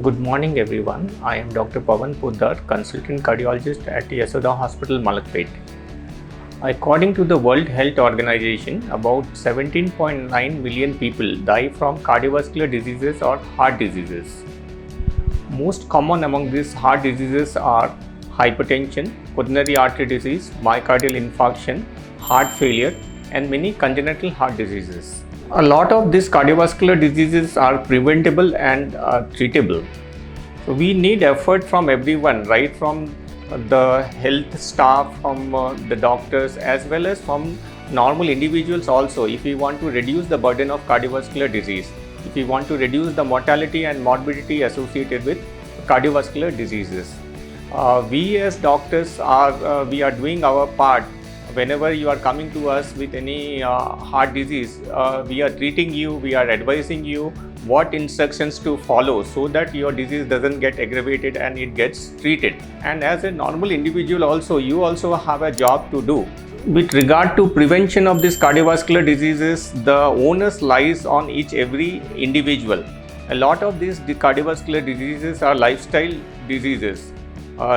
Good morning everyone. I am Dr. Pawan Poddar, consultant cardiologist at Yashoda Hospital, Malakpet. According to the World Health Organization, about 17.9 million people die from cardiovascular diseases or heart diseases. Most common among these heart diseases are hypertension, coronary artery disease, myocardial infarction, heart failure, and many congenital heart diseases. A lot of these cardiovascular diseases are preventable and treatable. So we need effort from everyone, right from the health staff, from the doctors, as well as from normal individuals also. If we want to reduce the burden of cardiovascular disease, if we want to reduce the mortality and morbidity associated with cardiovascular diseases, we as doctors are doing our part. Whenever you are coming to us with any heart disease, we are treating you, we are advising you what instructions to follow so that your disease doesn't get aggravated and it gets treated. And as a normal individual also, you also have a job to do. With regard to prevention of these cardiovascular diseases, the onus lies on every individual. A lot of these cardiovascular diseases are lifestyle diseases.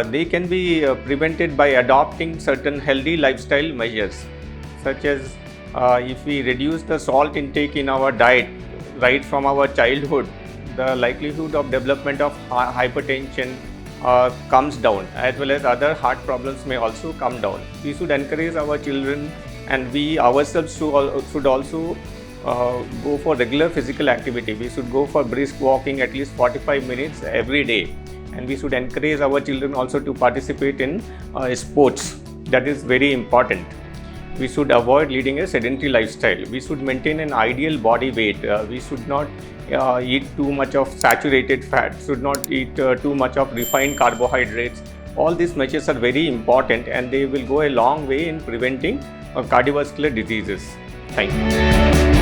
They can be prevented by adopting certain healthy lifestyle measures, such as if we reduce the salt intake in our diet right from our childhood, the likelihood of development of hypertension comes down, as well as other heart problems may also come down. We should encourage our children, and we ourselves should also go for regular physical activity. We should go for brisk walking at least 45 minutes every day. And we should encourage our children also to participate in sports. That is very important. We should avoid leading a sedentary lifestyle. We should maintain an ideal body weight. We should not eat too much of saturated fat, should not eat too much of refined carbohydrates. All these measures are very important and they will go a long way in preventing cardiovascular diseases. Thank you.